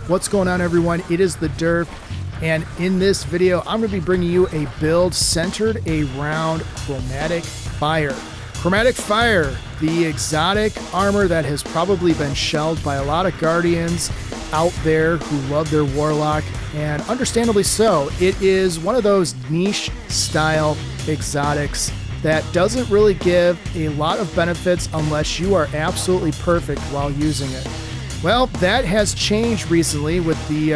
What's going on, everyone? It is the Derf, and in this video I'm going to be bringing you a build centered around Chromatic Fire. Chromatic Fire, the exotic armor that has probably been shelved by a lot of Guardians out there who love their Warlock, and understandably so. It is one of those niche style exotics that doesn't really give a lot of benefits unless you are absolutely perfect while using it. Well, that has changed recently with the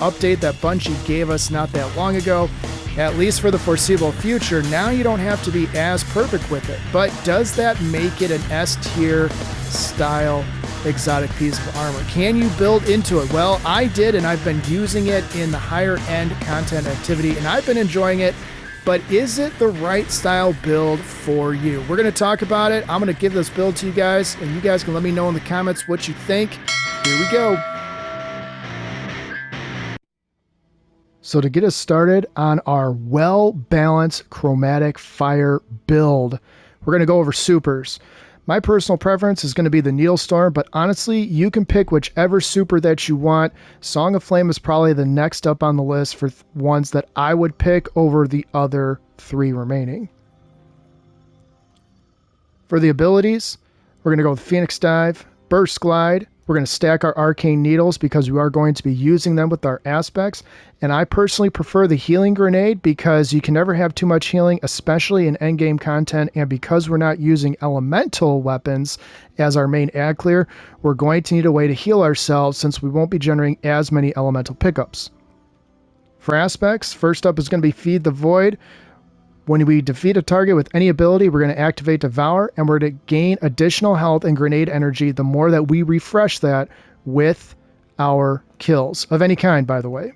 update that Bungie gave us not that long ago. At least for the foreseeable future, now you don't have to be as perfect with it. But does that make it an S-tier style exotic piece of armor? Can you build into it? Well, I did, and I've been using it in the higher end content activity, and I've been enjoying it. But is it the right style build for you? We're going to talk about it. I'm going to give this build to you guys, and you guys can let me know in the comments what you think. Here we go. So to get us started on our well-balanced Chromatic Fire build, we're going to go over supers. My personal preference is going to be the Needlestorm, but honestly, you can pick whichever super that you want. Song of Flame is probably the next up on the list for ones that I would pick over the other three remaining. For the abilities, we're going to go with Phoenix Dive, Burst Glide. We're going to stack our Arcane Needles because we are going to be using them with our aspects. And I personally prefer the Healing Grenade because you can never have too much healing, especially in endgame content. And because we're not using elemental weapons as our main ad clear, we're going to need a way to heal ourselves since we won't be generating as many elemental pickups. For aspects, first up is going to be Feed the Void. When we defeat a target with any ability, we're going to activate Devour, and we're going to gain additional health and grenade energy the more that we refresh that with our kills, of any kind, by the way.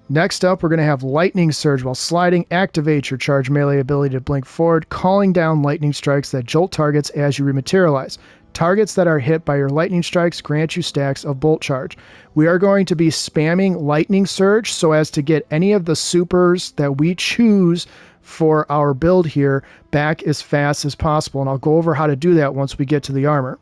Next up, we're going to have Lightning Surge. While sliding, activate your charge melee ability to blink forward, calling down lightning strikes that jolt targets as you rematerialize. Targets that are hit by your lightning strikes grant you stacks of bolt charge. We are going to be spamming Lightning Surge so as to get any of the supers that we choose for our build here back as fast as possible. And I'll go over how to do that once we get to the armor.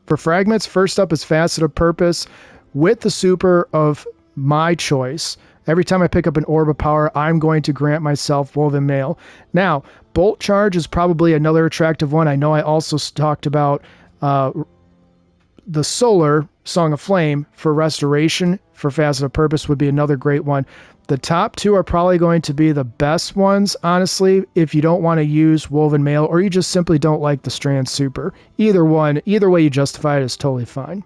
For Fragments, first up is Facet of Purpose with the super of my choice. Every time I pick up an Orb of Power, I'm going to grant myself Woven Mail. Now, Bolt Charge is probably another attractive one. I know I also talked about the Solar Song of Flame for Restoration for Facet of Purpose would be another great one. The top two are probably going to be the best ones, honestly, if you don't want to use Woven Mail or you just simply don't like the Strand Super. Either one, either way you justify it is totally fine.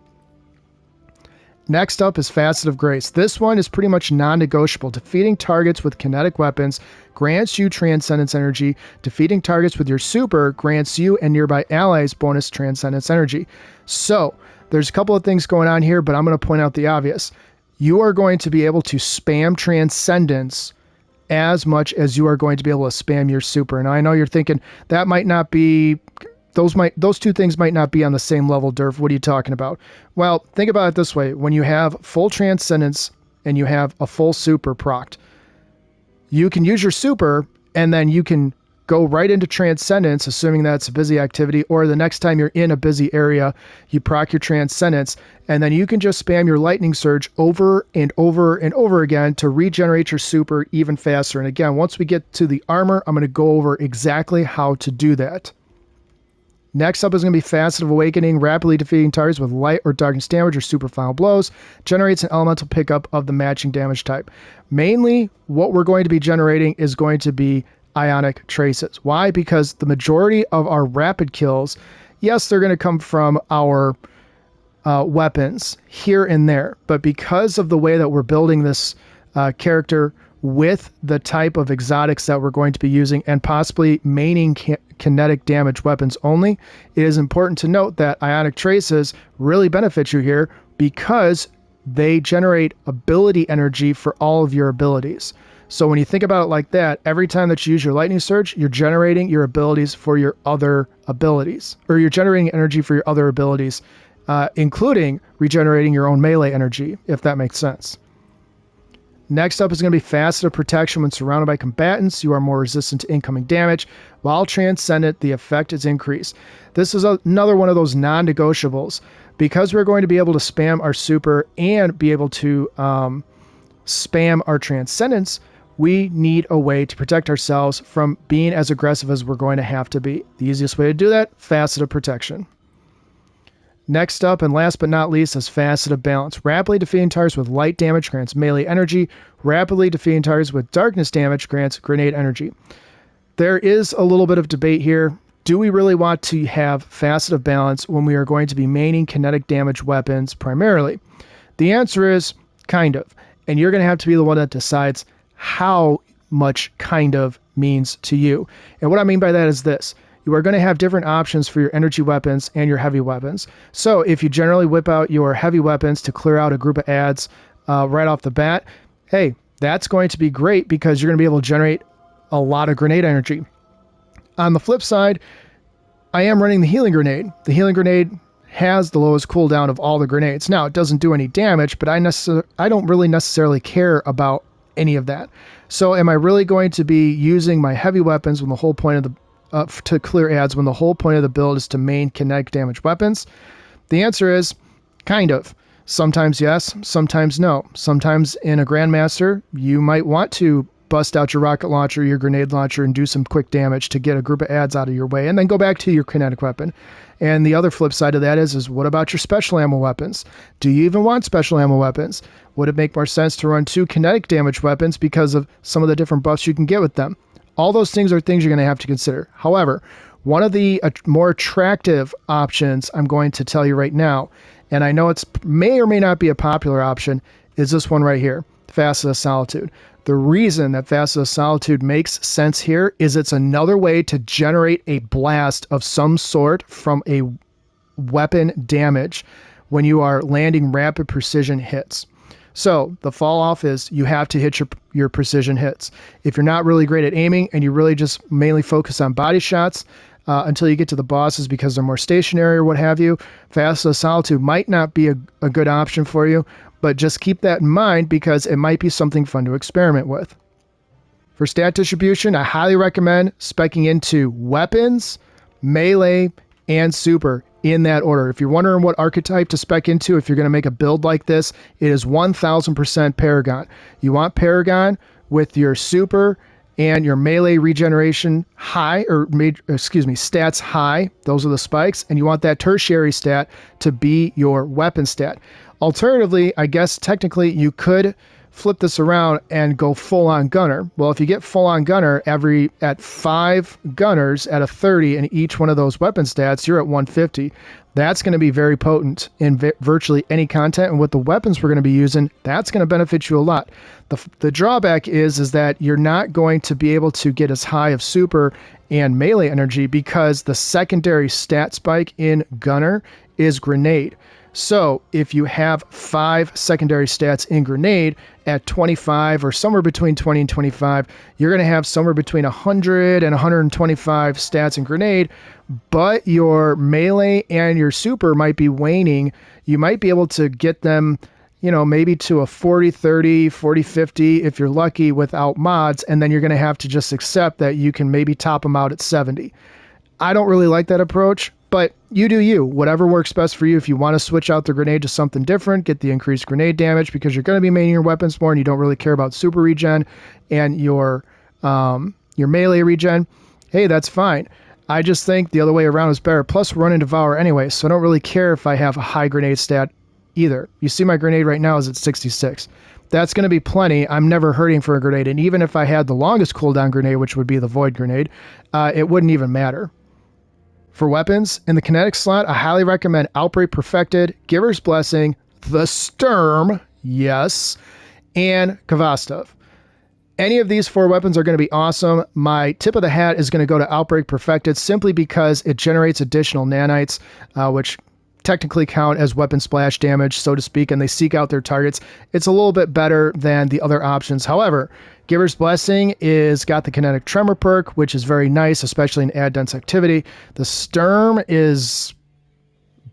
Next up is Facet of Grace. This one is pretty much non-negotiable. Defeating targets with kinetic weapons grants you Transcendence energy. Defeating targets with your super grants you and nearby allies bonus Transcendence energy. So, there's a couple of things going on here, but I'm going to point out the obvious. You are going to be able to spam Transcendence as much as you are going to be able to spam your super. And I know you're thinking that might not be... Those two things might not be on the same level, Derf. What are you talking about? Well, think about it this way. When you have full Transcendence and you have a full super procced, you can use your super and then you can go right into Transcendence, assuming that's a busy activity, or the next time you're in a busy area, you proc your Transcendence, and then you can just spam your Lightning Surge over and over and over again to regenerate your super even faster. And again, once we get to the armor, I'm going to go over exactly how to do that. Next up is going to be Facet of Awakening. Rapidly defeating targets with light or darkness damage or super final blows generates an elemental pickup of the matching damage type. Mainly, what we're going to be generating is going to be Ionic Traces. Why? Because the majority of our rapid kills, yes, they're going to come from our weapons here and there, but because of the way that we're building this character with the type of exotics that we're going to be using and possibly maining kinetic damage weapons only, it is important to note that Ionic Traces really benefit you here because they generate ability energy for all of your abilities. So when you think about it like that, every time that you use your Lightning Surge, you're generating your abilities for your other abilities, or you're generating energy for your other abilities, including regenerating your own melee energy, if that makes sense. Next up is going to be Facet of Protection. When surrounded by combatants, you are more resistant to incoming damage. While Transcendent, the effect is increased. This is another one of those non-negotiables. Because we're going to be able to spam our super and be able to spam our transcendence, we need a way to protect ourselves from being as aggressive as we're going to have to be. The easiest way to do that, facet of protection. Next up, and last but not least, is facet of balance. Rapidly defeating targets with light damage grants melee energy. Rapidly defeating targets with darkness damage grants grenade energy. There is a little bit of debate here. Do we really want to have facet of balance when we are going to be maining kinetic damage weapons primarily? The answer is kind of. And you're going to have to be the one that decides how much kind of means to you. And what I mean by that is this. You are going to have different options for your energy weapons and your heavy weapons. So if you generally whip out your heavy weapons to clear out a group of adds right off the bat, hey, that's going to be great because you're going to be able to generate a lot of grenade energy. On the flip side, I am running the healing grenade. The healing grenade has the lowest cooldown of all the grenades. Now, it doesn't do any damage, but I don't really necessarily care about any of that. So am I really going to be using my heavy weapons when the whole point of the to clear adds when the whole point of the build is to main kinetic damage weapons? The answer is kind of. Sometimes yes, sometimes no. Sometimes in a Grandmaster, you might want to bust out your rocket launcher, your grenade launcher, and do some quick damage to get a group of adds out of your way, and then go back to your kinetic weapon. And the other flip side of that is what about your special ammo weapons? Do you even want special ammo weapons? Would it make more sense to run 2 kinetic damage weapons because of some of the different buffs you can get with them? All those things are things you're going to have to consider. However, one of the more attractive options I'm going to tell you right now, and I know it's may or may not be a popular option, is this one right here, Facet of Solitude. The reason that Facet of Solitude makes sense here is it's another way to generate a blast of some sort from a weapon damage when you are landing rapid precision hits. So the fall off is you have to hit your precision hits. If you're not really great at aiming and you really just mainly focus on body shots until you get to the bosses because they're more stationary or what have you, Facet of Solitude might not be a good option for you, but just keep that in mind because it might be something fun to experiment with. For stat distribution, I highly recommend speccing into weapons, melee, and super in that order. If you're wondering what archetype to spec into, if you're going to make a build like this, it is 1000% Paragon. You want Paragon with your super and your melee regeneration high, stats high. Those are the spikes. And you want that tertiary stat to be your weapon stat. Alternatively, I guess technically you could flip this around and go full-on gunner. Well, if you get full-on gunner at 5 gunners at a 30 in each one of those weapon stats, you're at 150. That's going to be very potent in virtually any content, and with the weapons we're going to be using, that's going to benefit you a lot. The drawback is that you're not going to be able to get as high of super and melee energy because the secondary stat spike in gunner is grenade. So if you have 5 secondary stats in grenade at 25 or somewhere between 20 and 25, you're going to have somewhere between 100 and 125 stats in grenade, but your melee and your super might be waning. You might be able to get them, maybe to a 40-30, 40-50 if you're lucky without mods, and then you're going to have to just accept that you can maybe top them out at 70. I don't really like that approach. But you do you. Whatever works best for you. If you want to switch out the grenade to something different, get the increased grenade damage because you're going to be maining your weapons more and you don't really care about super regen and your melee regen, hey, that's fine. I just think the other way around is better. Plus, we're running Devour anyway, so I don't really care if I have a high grenade stat either. You see my grenade right now is at 66. That's going to be plenty. I'm never hurting for a grenade. And even if I had the longest cooldown grenade, which would be the Void Grenade, it wouldn't even matter. For weapons, in the kinetic slot, I highly recommend Outbreak Perfected, Giver's Blessing, the Sturm, yes, and Kvastov. Any of these 4 weapons are going to be awesome. My tip of the hat is going to go to Outbreak Perfected simply because it generates additional nanites, which technically count as weapon splash damage, so to speak, and they seek out their targets. It's a little bit better than the other options. However, Giver's Blessing is got the Kinetic Tremor perk, which is very nice, especially in add dense activity. The Sturm is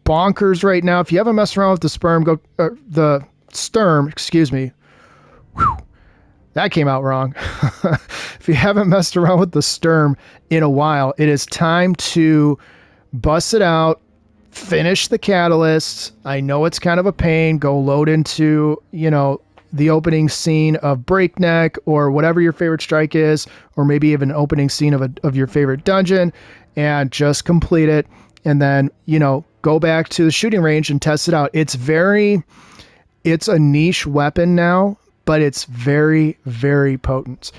bonkers right now. If you haven't messed around with the Sturm, excuse me. Whew, that came out wrong. If you haven't messed around with the Sturm in a while, it is time to bust it out, finish the catalyst. I know it's kind of a pain. Go load into, the opening scene of Breakneck or whatever your favorite strike is, or maybe even an opening scene of your favorite dungeon, and just complete it. And then, go back to the shooting range and test it out. It's a niche weapon now, but it's very, very potent.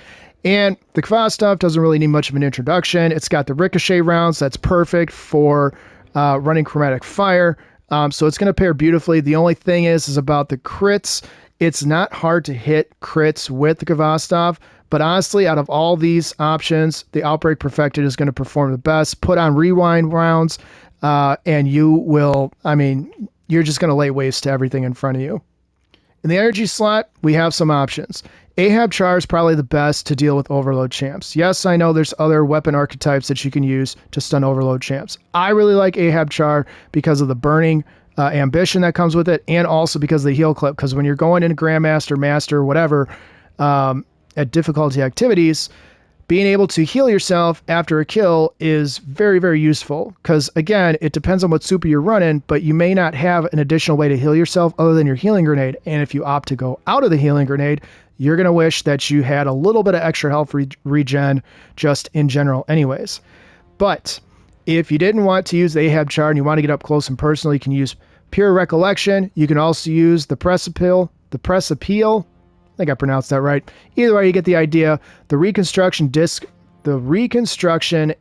And the Kvastov doesn't really need much of an introduction. It's got the ricochet rounds. That's perfect for running chromatic fire. So it's going to pair beautifully. The only thing is about the crits. It's not hard to hit crits with the Kvastov, but honestly, out of all these options, the Outbreak Perfected is going to perform the best. Put on rewind rounds, and you're just going to lay waste to everything in front of you. In the energy slot, we have some options. Ahab Char is probably the best to deal with Overload champs. Yes, I know there's other weapon archetypes that you can use to stun Overload champs. I really like Ahab Char because of the burning ambition that comes with it, and also because of the heal clip. Because when you're going into Grandmaster, Master, whatever, at difficulty activities, being able to heal yourself after a kill is very, very useful. Because again, it depends on what super you're running, but you may not have an additional way to heal yourself other than your healing grenade. And if you opt to go out of the healing grenade, you're going to wish that you had a little bit of extra health regen just in general anyways. But if you didn't want to use the Ahab Char and you want to get up close and personal, you can use Pure Recollection. You can also use the Press Appeal. I think I pronounced that right. Either way, you get the idea. The Reconstruction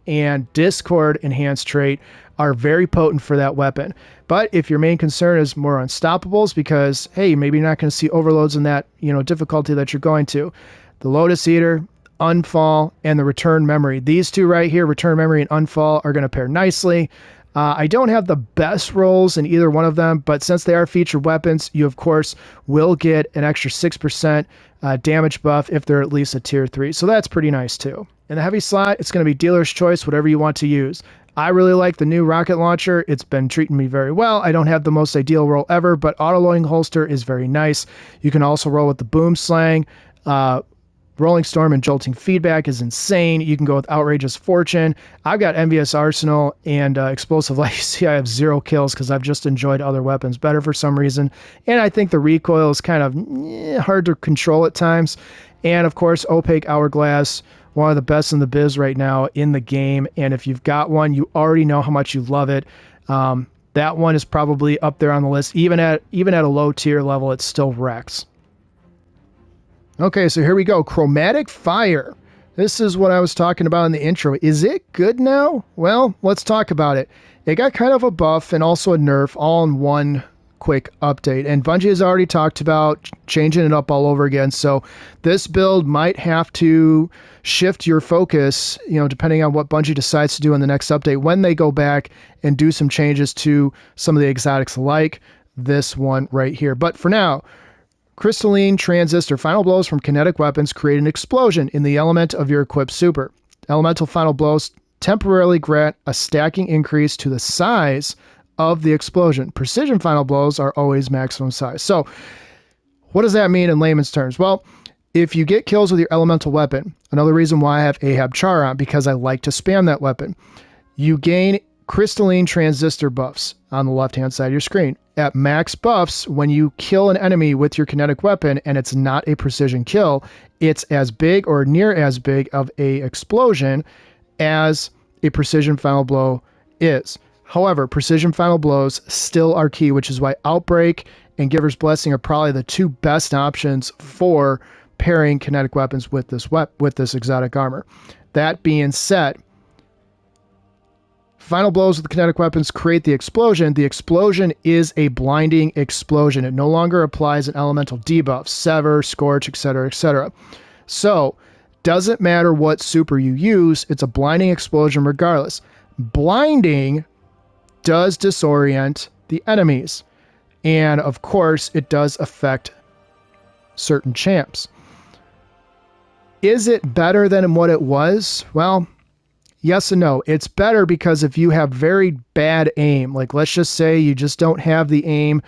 and Discord enhanced trait are very potent for that weapon. But if your main concern is more Unstoppables, because hey, maybe you're not going to see overloads in that difficulty that you're going to, the Lotus Eater, Unfall, and the Return Memory. These two right here, Return Memory and Unfall, are going to pair nicely. I don't have the best rolls in either one of them, but since they are featured weapons, you of course will get an extra 6% damage buff if they're at least a tier 3. So that's pretty nice too. In the heavy slot, it's going to be dealer's choice, whatever you want to use. I really like the new rocket launcher. It's been treating me very well. I don't have the most ideal roll ever, but auto-loading holster is very nice. You can also roll with the boom slang. Rolling Storm and Jolting Feedback is insane. You can go with Outrageous Fortune. I've got Envious Arsenal and Explosive Life. You see, I have 0 kills because I've just enjoyed other weapons better for some reason. And I think the recoil is kind of hard to control at times. And of course, Opaque Hourglass, one of the best in the biz right now in the game. And if you've got one, you already know how much you love it. That one is probably up there on the list. Even at a low tier level, it still wrecks. Okay, so here we go. Chromatic Fire. This is what I was talking about in the intro. Is it good now? Well, let's talk about it. It got kind of a buff and also a nerf all in one quick update. And Bungie has already talked about changing it up all over again. So this build might have to shift your focus, depending on what Bungie decides to do in the next update when they go back and do some changes to some of the exotics like this one right here. But for now, Crystalline Transistor Final Blows from Kinetic Weapons create an explosion in the element of your equipped super. Elemental Final Blows temporarily grant a stacking increase to the size of the explosion. Precision Final Blows are always maximum size. So what does that mean in layman's terms? Well, if you get kills with your elemental weapon, another reason why I have Ahab Char on, because I like to spam that weapon, you gain Crystalline Transistor buffs on the left-hand side of your screen. At max buffs, when you kill an enemy with your kinetic weapon and it's not a precision kill, it's as big or near as big of a explosion as a precision final blow is. However, precision final blows still are key, which is why Outbreak and Giver's Blessing are probably the two best options for pairing kinetic weapons with this exotic armor. That being said, Final Blows with the kinetic weapons create the explosion. The explosion is a blinding explosion. It no longer applies an elemental debuff, Sever, Scorch, etc., etc. So, doesn't matter what super you use, it's a blinding explosion regardless. Blinding does disorient the enemies. And of course, it does affect certain champs. Is it better than what it was? Well, yes and no. It's better because if you have very bad aim, like let's just say you just don't have the aim,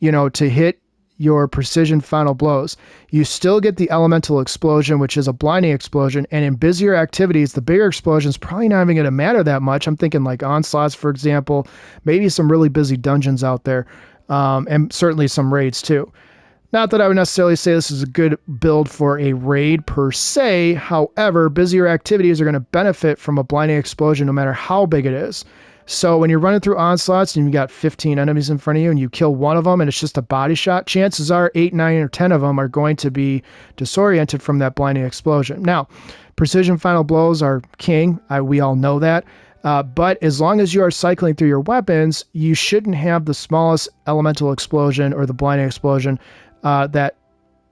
to hit your precision final blows. You still get the elemental explosion, which is a blinding explosion, and in busier activities, the bigger explosion's probably not even going to matter that much. I'm thinking like onslaughts, for example, maybe some really busy dungeons out there, and certainly some raids too. Not that I would necessarily say this is a good build for a raid per se. However, busier activities are going to benefit from a blinding explosion no matter how big it is. So when you're running through onslaughts and you've got 15 enemies in front of you and you kill one of them and it's just a body shot, chances are 8, 9, or 10 of them are going to be disoriented from that blinding explosion. Now, precision final blows are king. We all know that. But as long as you are cycling through your weapons, you shouldn't have the smallest elemental explosion or the blinding explosion that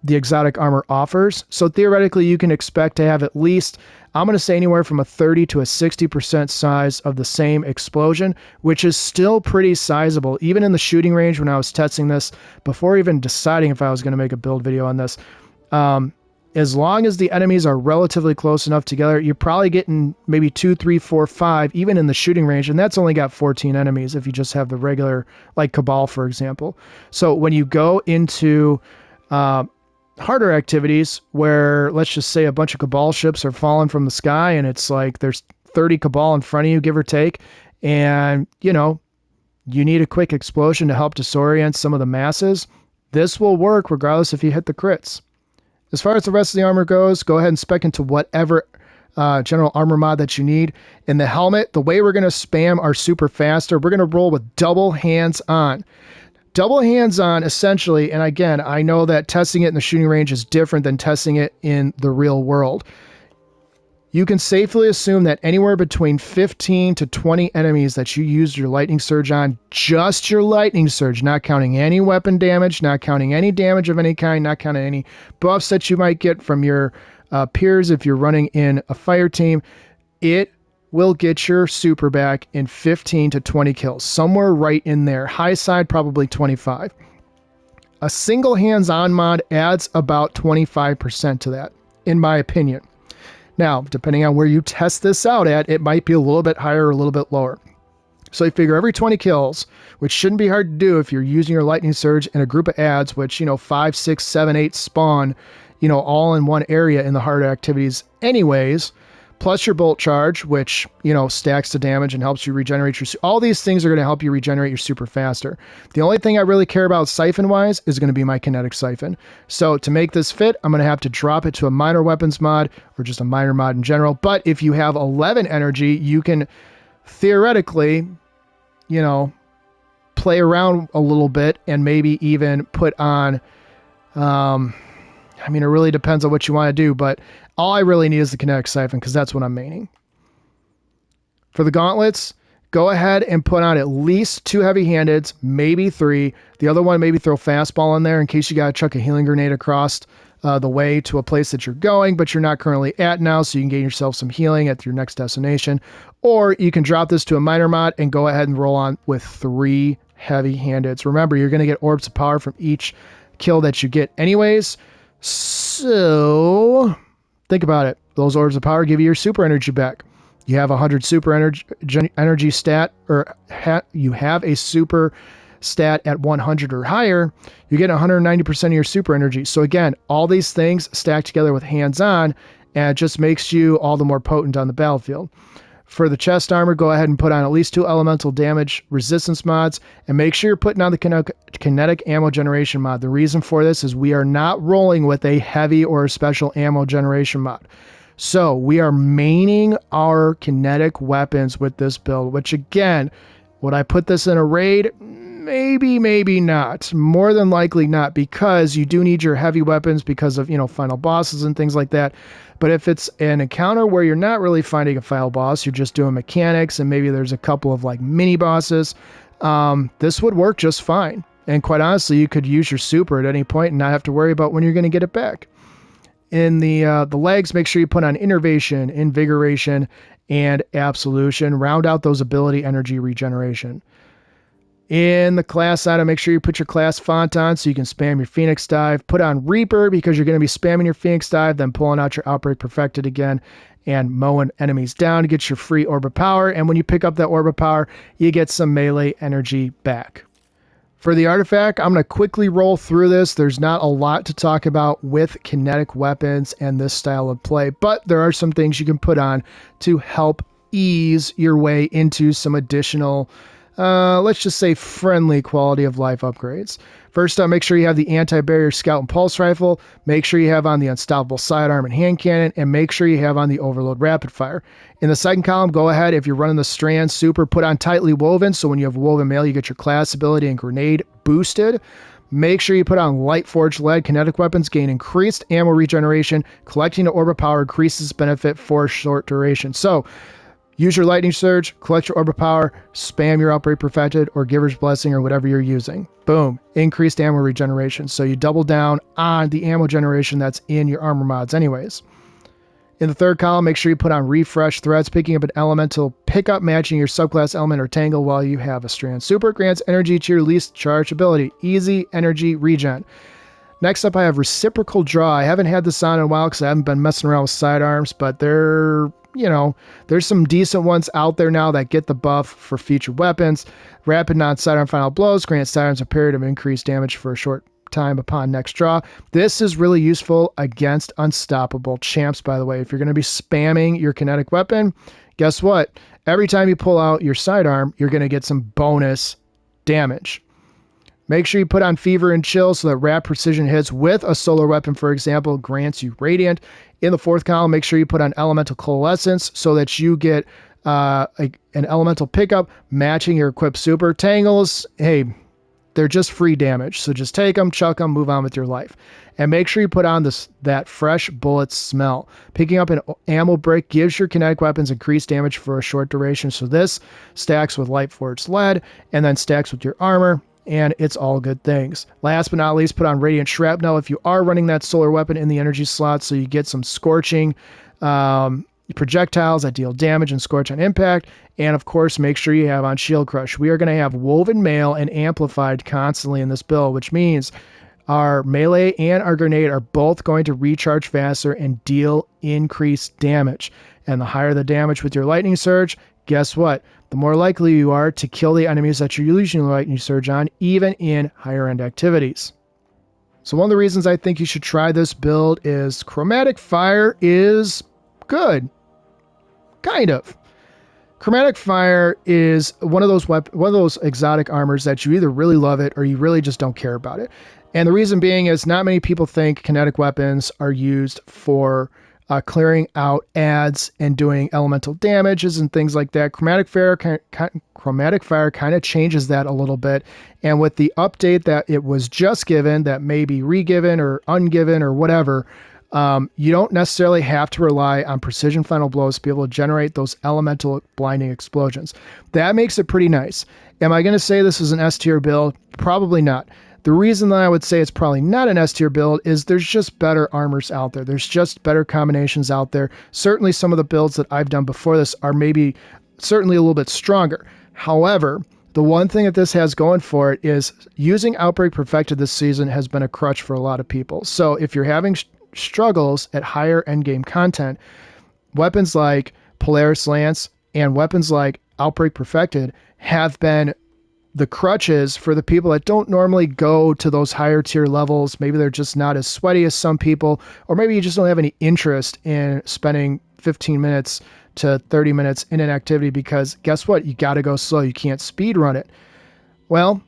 the exotic armor offers. So theoretically, you can expect to have at least, I'm going to say anywhere from a 30 to a 60% size of the same explosion, which is still pretty sizable. Even in the shooting range when I was testing this, before even deciding if I was going to make a build video on this, as long as the enemies are relatively close enough together, you're probably getting maybe 2, 3, 4, 5, even in the shooting range. And that's only got 14 enemies if you just have the regular, like Cabal, for example. So when you go into harder activities where, let's just say, a bunch of Cabal ships are falling from the sky and it's like there's 30 Cabal in front of you, give or take, and, you know, you need a quick explosion to help disorient some of the masses, this will work regardless if you hit the crits. As far as the rest of the armor goes, go ahead and spec into whatever general armor mod that you need. In the helmet, the way we're going to spam our super faster, we're going to roll with double hands on. Double hands on, essentially, and again, I know that testing it in the shooting range is different than testing it in the real world. You can safely assume that anywhere between 15 to 20 enemies that you use your lightning surge on, just your lightning surge, not counting any weapon damage, not counting any damage of any kind, not counting any buffs that you might get from your peers if you're running in a fire team, it will get your super back in 15 to 20 kills, somewhere right in there. High side, probably 25. A single hands-on mod adds about 25% to that, in my opinion. Now, depending on where you test this out at, it might be a little bit higher or a little bit lower. So you figure every 20 kills, which shouldn't be hard to do if you're using your lightning surge in a group of adds, which, 5, 6, 7, 8 spawn, all in one area in the harder activities anyways, plus your bolt charge, which, stacks the damage and helps you regenerate all these things are going to help you regenerate your super faster. The only thing I really care about siphon wise is going to be my kinetic siphon. So to make this fit, I'm going to have to drop it to a minor weapons mod or just a minor mod in general. But if you have 11 energy, you can theoretically, play around a little bit and maybe even put on, it really depends on what you want to do, but all I really need is the kinetic siphon because that's what I'm maining. For the gauntlets, go ahead and put on at least 2 heavy-handeds, maybe 3. The other one, maybe throw fastball in there in case you got to chuck a healing grenade across the way to a place that you're going, but you're not currently at now, so you can gain yourself some healing at your next destination. Or you can drop this to a minor mod and go ahead and roll on with 3 heavy-handeds. Remember, you're going to get orbs of power from each kill that you get anyways. So think about it. Those orbs of power give you your super energy back. You have 100 super energy stat, or you have a super stat at 100 or higher, you get 190% of your super energy. So again, all these things stack together with hands-on, and it just makes you all the more potent on the battlefield. For the chest armor, go ahead and put on at least 2 elemental damage resistance mods, and make sure you're putting on the kinetic ammo generation mod. The reason for this is we are not rolling with a heavy or a special ammo generation mod. So we are maining our kinetic weapons with this build, which again, would I put this in a raid? Maybe, maybe not. More than likely not, because you do need your heavy weapons because of, final bosses and things like that. But if it's an encounter where you're not really fighting a final boss, you're just doing mechanics and maybe there's a couple of mini bosses, this would work just fine. And quite honestly, you could use your super at any point and not have to worry about when you're going to get it back. In the legs, make sure you put on Innervation, Invigoration, and Absolution. Round out those ability energy regeneration. In the class item, make sure you put your class font on so you can spam your Phoenix Dive. Put on Reaper because you're going to be spamming your Phoenix Dive, then pulling out your Outbreak Perfected again and mowing enemies down to get your free Orb of Power. And when you pick up that Orb of Power, you get some melee energy back. For the artifact, I'm going to quickly roll through this. There's not a lot to talk about with kinetic weapons and this style of play, but there are some things you can put on to help ease your way into some additional, let's just say friendly quality of life upgrades. First up, make sure you have the anti-barrier scout and pulse rifle, make sure you have on the unstoppable sidearm and hand cannon, and make sure you have on the overload rapid fire. In the second column, go ahead, if you're running the strand super, put on tightly woven, so when you have woven mail, you get your class ability and grenade boosted. Make sure you put on light forged lead. Kinetic weapons gain increased ammo regeneration. Collecting the orb of power increases benefit for a short duration. So use your lightning surge, collect your orb of power, spam your outbreak perfected or giver's blessing or whatever you're using. Boom, increased ammo regeneration. So you double down on the ammo generation that's in your armor mods anyways. In the third column, make sure you put on refresh threads, picking up an elemental pickup matching your subclass element or tangle while you have a strand super. Grants energy to your least charged ability. Easy energy regen. Next up, I have reciprocal draw. I haven't had this on in a while because I haven't been messing around with sidearms, but there's some decent ones out there now that get the buff for future weapons. Rapid non-sidearm final blows grant sidearms a period of increased damage for a short time upon next draw. This is really useful against unstoppable champs, by the way. If you're going to be spamming your kinetic weapon, guess what? Every time you pull out your sidearm, you're going to get some bonus damage. Make sure you put on Fever and Chill so that rapid precision hits with a solar weapon, for example, grants you Radiant. In the fourth column, make sure you put on Elemental Coalescence so that you get an elemental pickup matching your equipped super. Tangles, hey, they're just free damage. So just take them, chuck them, move on with your life. And make sure you put on that fresh bullet smell. Picking up an ammo brick gives your kinetic weapons increased damage for a short duration. So this stacks with light forged lead and then stacks with your armor. And it's all good things. Last but not least, put on Radiant Shrapnel if you are running that solar weapon in the energy slot, so you get some scorching projectiles that deal damage and scorch on impact. And of course, make sure you have on Shield Crush. We are going to have Woven Mail and Amplified constantly in this build, which means our melee and our grenade are both going to recharge faster and deal increased damage. And the higher the damage with your Lightning Surge, guess what? The more likely you are to kill the enemies that you're using the Lightning Surge on, even in higher end activities. So one of the reasons I think you should try this build is Chromatic Fire is good. Kind of. Chromatic Fire is one of those exotic armors that you either really love it or you really just don't care about it. And the reason being is not many people think kinetic weapons are used for clearing out adds and doing elemental damages and things like that. Chromatic Fire kind of changes that a little bit. And with the update that it was just given, that may be re-given or ungiven or whatever, you don't necessarily have to rely on precision final blows to be able to generate those elemental blinding explosions. That makes it pretty nice. Am I going to say this is an S tier build? Probably not. The reason that I would say it's probably not an S tier build is there's just better armors out there. There's just better combinations out there. Certainly some of the builds that I've done before this are certainly a little bit stronger. However, the one thing that this has going for it is using Outbreak Perfected this season has been a crutch for a lot of people. So if you're having struggles at higher endgame content, weapons like Polaris Lance and weapons like Outbreak Perfected have been the crutches for the people that don't normally go to those higher tier levels. Maybe they're just not as sweaty as some people, or maybe you just don't have any interest in spending 15 minutes to 30 minutes in an activity because guess what? You got to go slow. You can't speed run it. Well,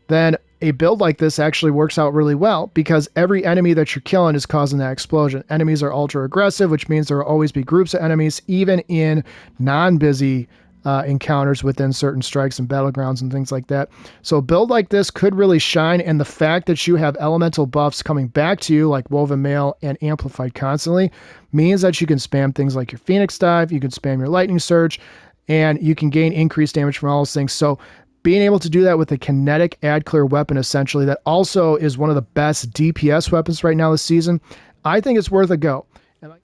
then a build like this actually works out really well because every enemy that you're killing is causing that explosion. Enemies are ultra aggressive, which means there will always be groups of enemies, even in non-busy encounters within certain strikes and battlegrounds and things like that. So a build like this could really shine, and the fact that you have elemental buffs coming back to you like Woven Mail and Amplified constantly means that you can spam things like your Phoenix Dive, you can spam your Lightning Surge, and you can gain increased damage from all those things. So being able to do that with a kinetic add clear weapon, essentially, that also is one of the best DPS weapons right now this season, I think it's worth a go.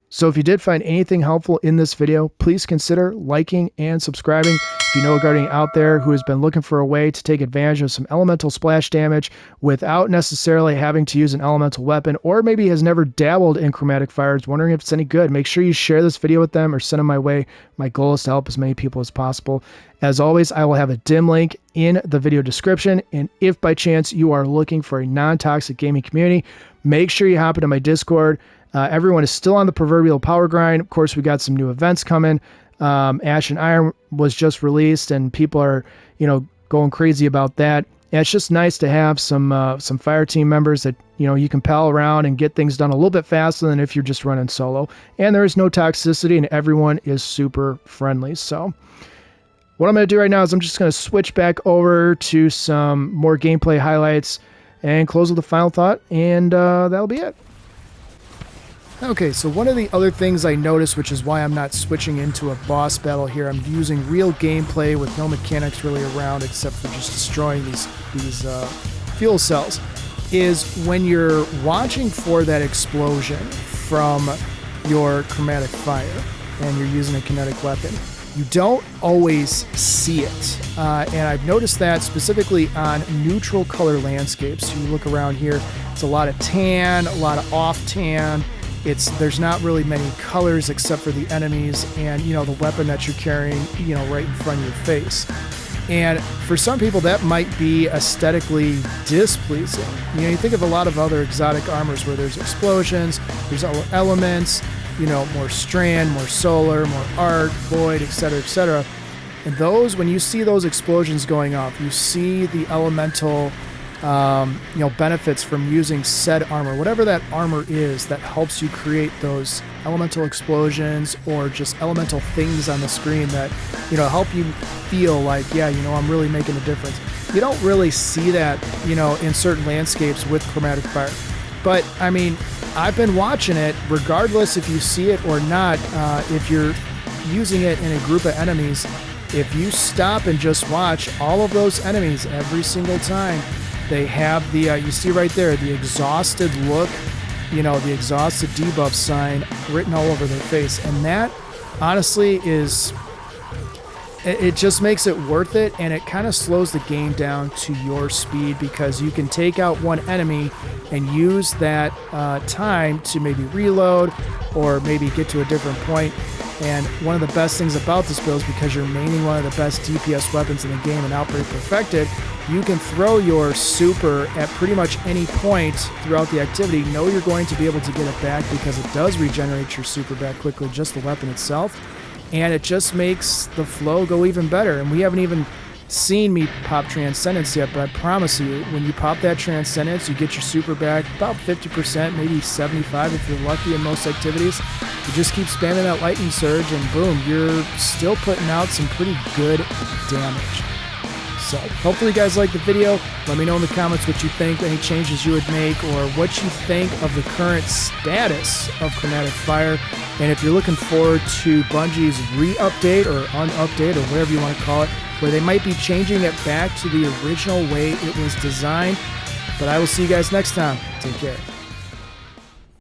So if you did find anything helpful in this video, please consider liking and subscribing. If you know a guardian out there who has been looking for a way to take advantage of some elemental splash damage without necessarily having to use an elemental weapon, or maybe has never dabbled in chromatic fires, wondering if it's any good, make sure you share this video with them or send them my way. My goal is to help as many people as possible. As always, I will have a dim link in the video description, and if by chance you are looking for a non-toxic gaming community, make sure you hop into my Discord. Everyone is still on the proverbial power grind. Of course, we got some new events coming. Ash and Iron was just released, and people are, going crazy about that. And it's just nice to have some fire team members that you can pal around and get things done a little bit faster than if you're just running solo. And there is no toxicity, and everyone is super friendly. So what I'm going to do right now is I'm just going to switch back over to some more gameplay highlights and close with a final thought, and that'll be it. Okay, so one of the other things I noticed, which is why I'm not switching into a boss battle here, I'm using real gameplay with no mechanics really around except for just destroying these fuel cells, is when you're watching for that explosion from your chromatic fire and you're using a kinetic weapon, you don't always see it. And I've noticed that specifically on neutral color landscapes. So you look around here, it's a lot of tan, a lot of off tan. There's not really many colors except for the enemies and, the weapon that you're carrying, right in front of your face. And for some people, that might be aesthetically displeasing. You think of a lot of other exotic armors where there's explosions, there's elements, more strand, more solar, more arc, void, etc., etc. And those, when you see those explosions going off, you see the elemental benefits from using said armor, whatever that armor is that helps you create those elemental explosions or just elemental things on the screen that, help you feel like, I'm really making a difference. You don't really see that, in certain landscapes with chromatic fire. But, I've been watching it, regardless if you see it or not, if you're using it in a group of enemies, if you stop and just watch all of those enemies every single time, they have the, you see right there, the exhausted look, the exhausted debuff sign written all over their face. And that, honestly, it just makes it worth it, and it kind of slows the game down to your speed because you can take out one enemy and use that time to maybe reload or maybe get to a different point. And one of the best things about this build is because you're maining one of the best DPS weapons in the game in Outbreak Perfected, you can throw your super at pretty much any point throughout the activity. Know you're going to be able to get it back because it does regenerate your super back quickly, just the weapon itself. And it just makes the flow go even better. And we haven't even seen me pop Transcendence yet, but I promise you, when you pop that Transcendence, you get your super back about 50%, maybe 75% if you're lucky in most activities. You just keep spamming that Lightning Surge, and boom, you're still putting out some pretty good damage. So hopefully you guys liked the video. Let me know in the comments what you think, any changes you would make, or what you think of the current status of Chromatic Fire. And if you're looking forward to Bungie's re-update or un-update or whatever you want to call it, where they might be changing it back to the original way it was designed. But I will see you guys next time. Take care.